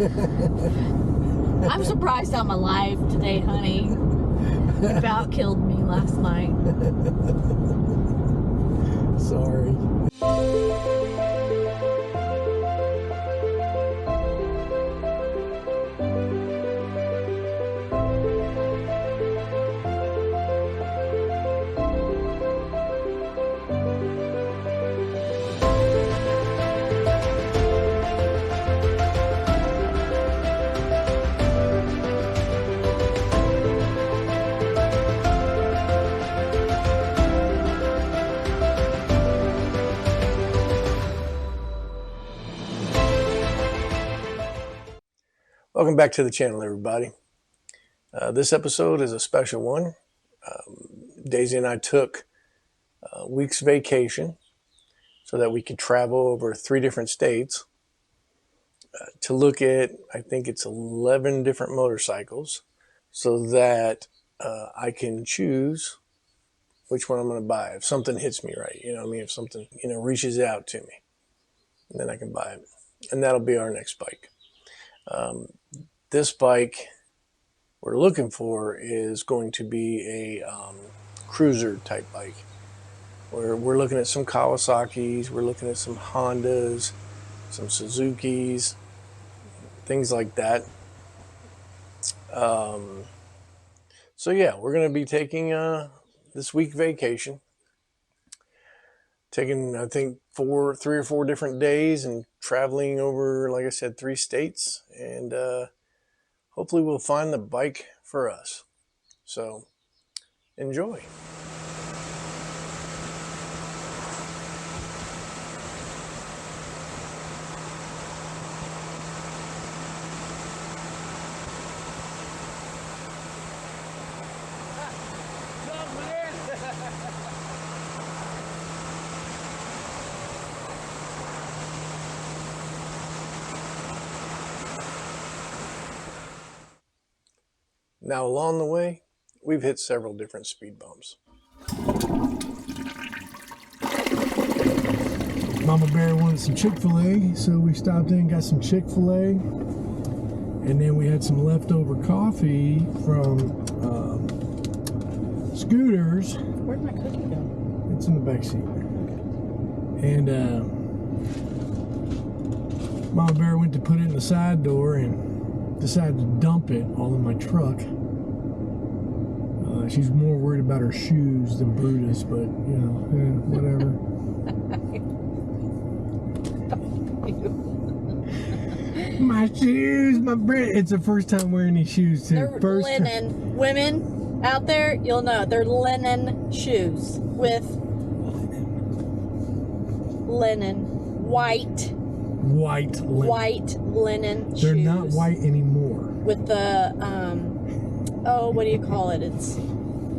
I'm surprised I'm alive today, honey. You about killed me last night. Sorry. Welcome back to the channel, everybody. This episode is a special one. Daisy and I took a week's vacation so that we could travel over 3 different states to look at, I think it's 11 different motorcycles, so that I can choose which one I'm going to buy. If something hits me right, you know what I mean? If something, reaches out to me, then I can buy it. And that'll be our next bike. This bike we're looking for is going to be a cruiser type bike. We're looking at some Kawasaki's, we're looking at some Hondas, some Suzuki's, things like that. So yeah, we're going to be taking this week vacation. Taking, I think, 3 or 4 different days and traveling over, like I said, 3 states. And hopefully we'll find the bike for us. So, enjoy. Now, along the way, we've hit several different speed bumps. Mama Bear wanted some Chick-fil-A, so we stopped in and got some Chick-fil-A. And then we had some leftover coffee from Scooters. Where'd my cookie go? It's in the back seat. And Mama Bear went to put it in the side door and decided to dump it all in my truck. She's more worried about her shoes than Brutus, but whatever. My shoes, my bread. It's the first time wearing these shoes too. They're linen. Women out there, you'll know they're linen shoes with linen, white linen shoes. They're not white anymore. With the what do you call it? It's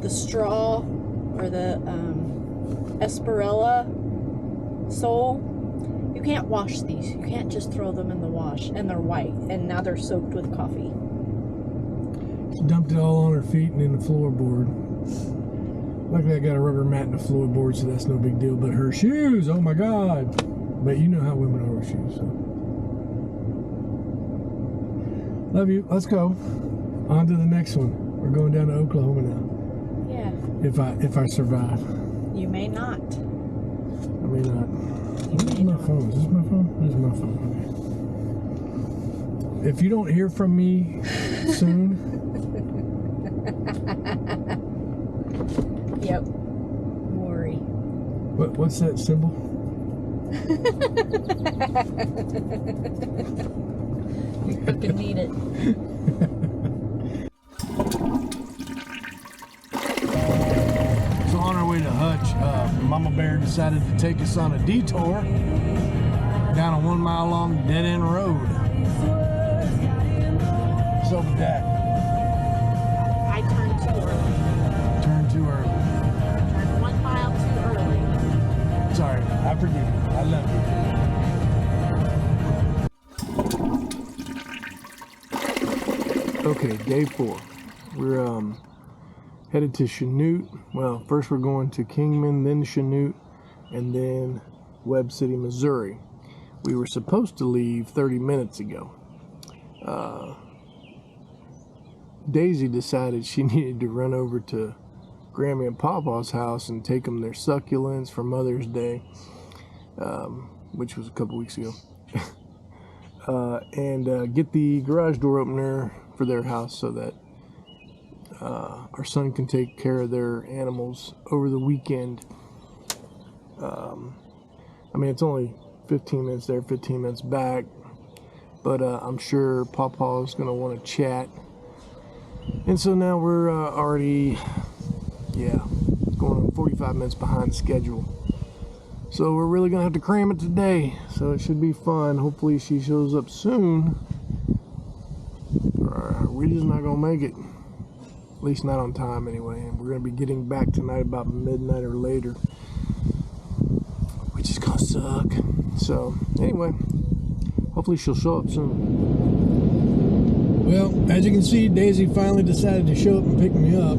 the straw or the Esperilla sole. You can't wash these. You can't just throw them in the wash. And they're white. And now they're soaked with coffee. She dumped it all on her feet and in the floorboard. Luckily I got a rubber mat in the floorboard, so that's no big deal. But her shoes, oh my God. But you know how women are with shoes. So. Love you. Let's go. On to the next one. We're going down to Oklahoma now. Yeah. If I survive. You may not. I may not. Where's my phone? Is this my phone? This is my phone. Okay. If you don't hear from me soon. Yep. Worry. What's that symbol? You fucking need it. So on our way to Hutch, Mama Bear decided to take us on a detour down a 1 mile long dead end road. So with that, I turned too early. turn too early. Turned 1 mile too early. Sorry, I forgive you. I love you. Okay, day 4. We're headed to Chanute. Well, first we're going to Kingman, then Chanute, and then Webb City, Missouri. We were supposed to leave 30 minutes ago. Daisy decided she needed to run over to Grammy and Pawpaw's house and take them their succulents for Mother's Day, which was a couple weeks ago, and get the garage door opener for their house so that our son can take care of their animals over the weekend. I mean, it's only 15 minutes there, 15 minutes back, but I'm sure Pawpaw's going to want to chat. And so now we're already, going 45 minutes behind schedule. So we're really going to have to cram it today. So it should be fun. Hopefully she shows up soon. We're just not going to make it. At least not on time anyway. And we're going to be getting back tonight about midnight or later, which is going to suck. So anyway, hopefully she'll show up soon. Well, as you can see, Daisy finally decided to show up and pick me up.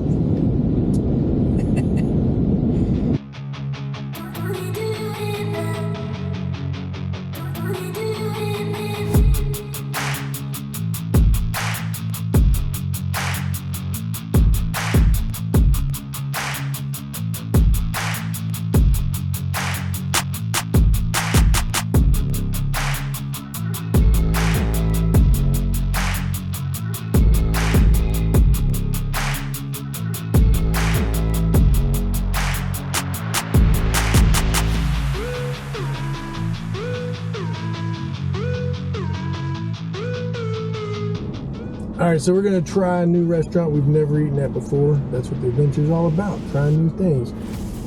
Alright, so we're going to try a new restaurant we've never eaten at before. That's what the adventure is all about, trying new things.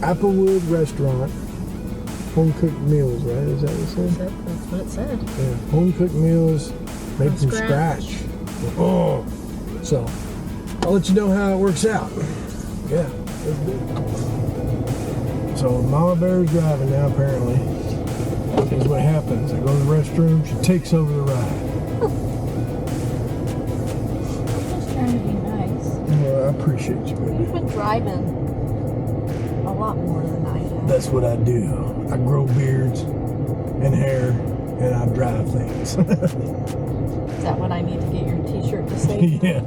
Applewood Restaurant, home-cooked meals, right? Is that what it said? That's what it said. Yeah, home-cooked meals made from scratch. Oh, so I'll let you know how it works out. Yeah, that's good. So Mama Bear's driving now, apparently. Here's what happens. I go to the restroom, she takes over the ride. I appreciate you, baby. You've been driving a lot more than I have. That's what I do. I grow beards and hair, and I drive things. Is that what I need to get your t-shirt to say? Yeah.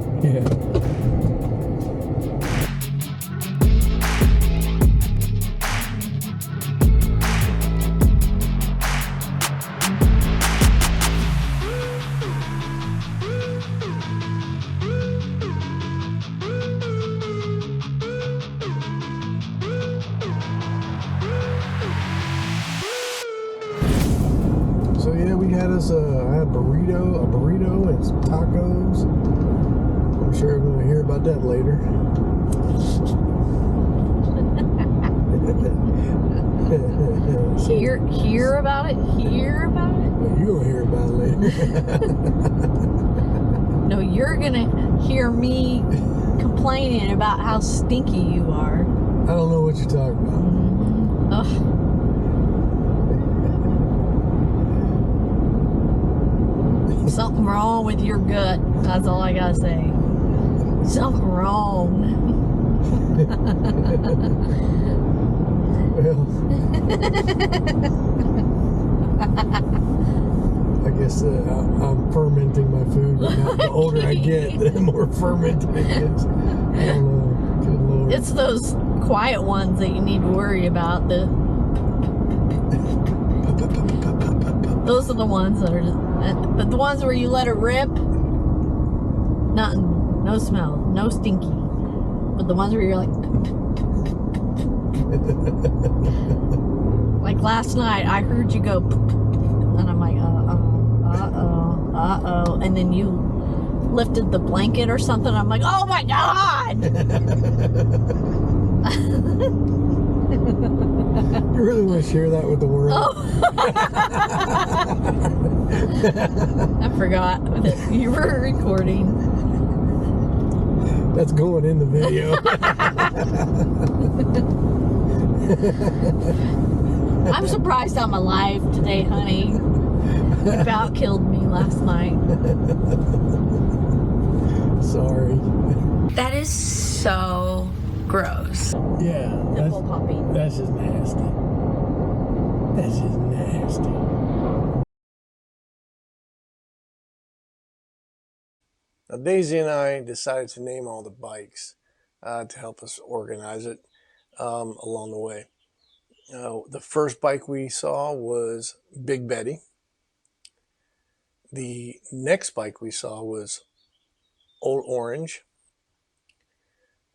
So yeah, we had us I had a burrito and some tacos. I'm sure we're gonna hear about that later. Hear about it? Hear about it? You're gonna hear about it later. No, you're gonna hear me complaining about how stinky you are. I don't know what you're talking about. Ugh. Something wrong with your gut. That's all I gotta say. Something wrong. Well, I guess I'm fermenting my food. But now, the older I get, the more fermented it gets. I don't know. Good Lord. It's those quiet ones that you need to worry about. Those are the ones that are just, but the ones where you let it rip, nothing, no smell, no stinky. But the ones where you're like last night, I heard you go, and I'm like, uh-oh, and then you lifted the blanket or something. I'm like, oh my God! You really want to share that with the world? Oh. I forgot that you were recording. That's going in the video. I'm surprised I'm alive today, honey. You about killed me last night. Sorry. That is so gross. Yeah. Nipple popping. That's just nasty. That's just nasty. Now, Daisy and I decided to name all the bikes to help us organize it along the way. The first bike we saw was Big Betty. The next bike we saw was Old Orange.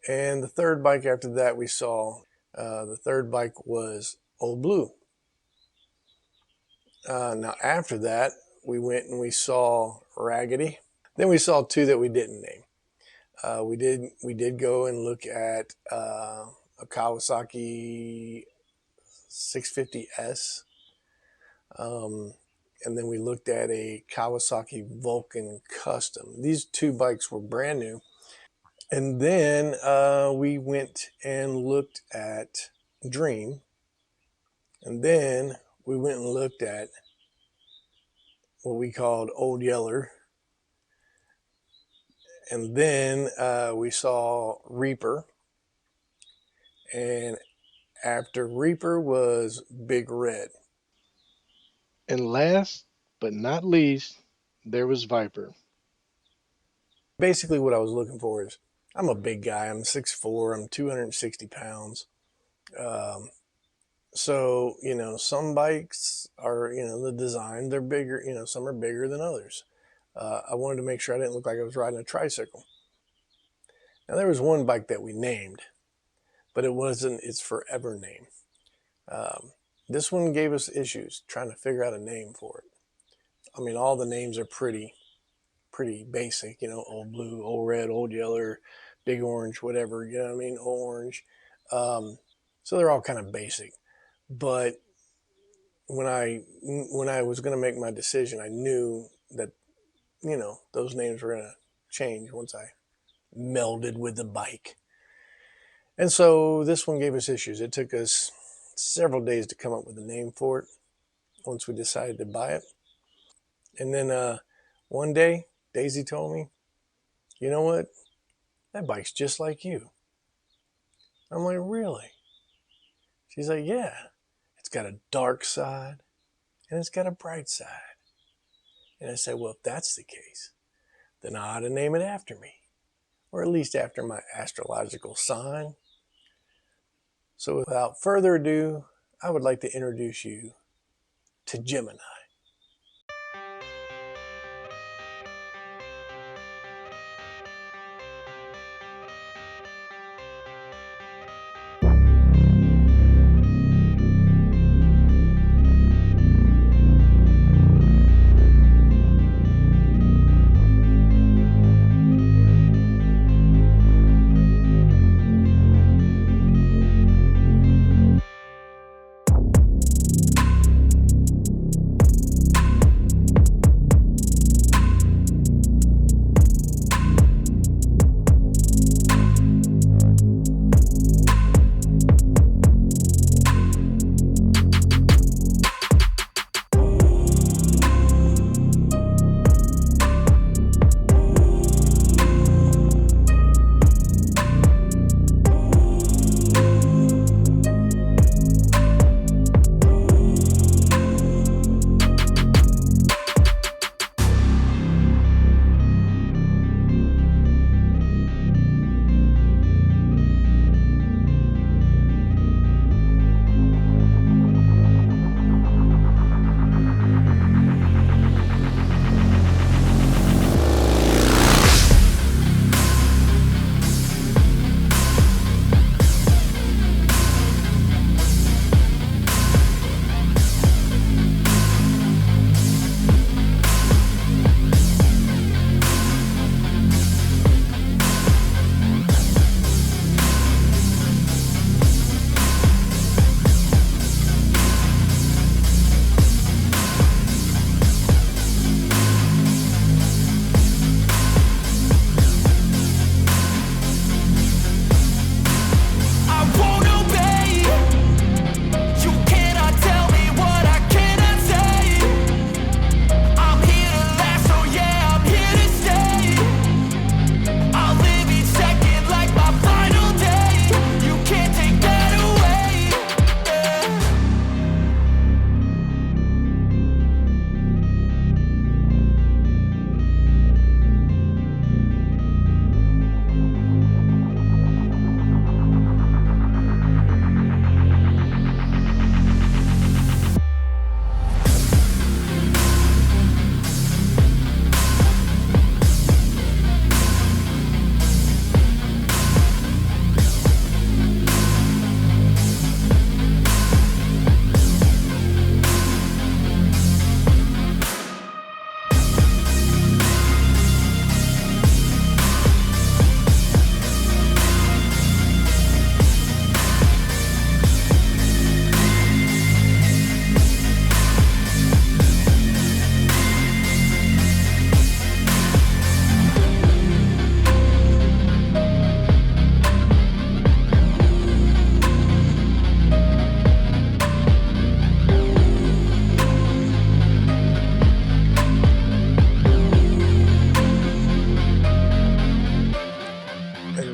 And the third bike after that we saw, the third bike was Old Blue. Now after that, we went and we saw Raggedy. Then we saw two that we didn't name. We did go and look at a Kawasaki 650S. And then we looked at a Kawasaki Vulcan Custom. These two bikes were brand new. And then we went and looked at Dream. And then we went and looked at what we called Old Yeller. And then we saw Reaper. And after Reaper was Big Red. And last but not least, there was Viper. Basically what I was looking for is, I'm a big guy. I'm 6'4", I'm 260 pounds. So, some bikes are, the design, they're bigger, some are bigger than others. I wanted to make sure I didn't look like I was riding a tricycle. Now, there was one bike that we named, but it wasn't its forever name. This one gave us issues trying to figure out a name for it. I mean, all the names are pretty basic, Old Blue, Old Red, Old Yeller, Big Orange, whatever, Old Orange. So they're all kind of basic. But when I was going to make my decision, I knew that, those names were going to change once I melded with the bike. And so this one gave us issues. It took us several days to come up with a name for it once we decided to buy it. And then one day, Daisy told me, you know what? That bike's just like you. I'm like, really? She's like, yeah. It's got a dark side and it's got a bright side. And I said, well, if that's the case, then I ought to name it after me, or at least after my astrological sign. So without further ado, I would like to introduce you to Gemini.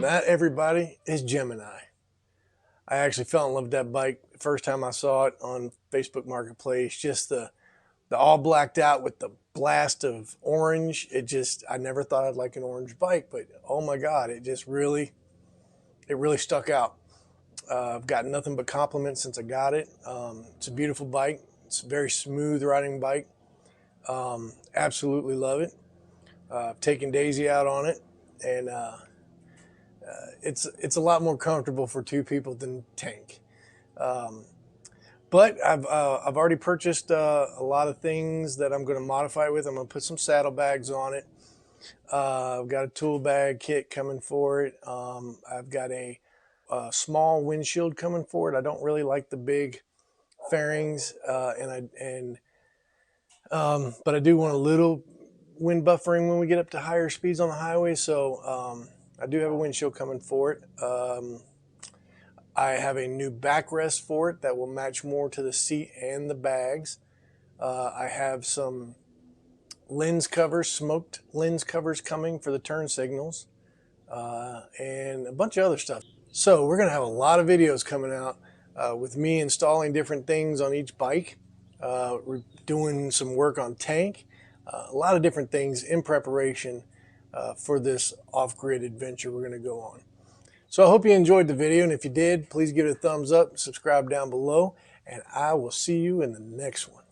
that, everybody, is Gemini. I actually fell in love with that bike the first time I saw it on Facebook Marketplace. Just the all blacked out with the blast of orange. I never thought I'd like an orange bike, but oh my God, it really stuck out. I've gotten nothing but compliments since I got it. It's a beautiful bike. It's a very smooth riding bike. Absolutely love it. I've taken Daisy out on it, and it's a lot more comfortable for two people than Tank. But I've already purchased a lot of things that I'm going to modify it with. I'm going to put some saddlebags on it. I've got a tool bag kit coming for it. I've got a small windshield coming for it. I don't really like the big fairings, but I do want a little wind buffering when we get up to higher speeds on the highway. So I do have a windshield coming for it. I have a new backrest for it that will match more to the seat and the bags. I have some lens covers, smoked lens covers coming for the turn signals, and a bunch of other stuff. So we're going to have a lot of videos coming out with me installing different things on each bike. We're doing some work on Tank, a lot of different things in preparation for this off-grid adventure we're going to go on. So I hope you enjoyed the video, and if you did, please give it a thumbs up, subscribe down below, and I will see you in the next one.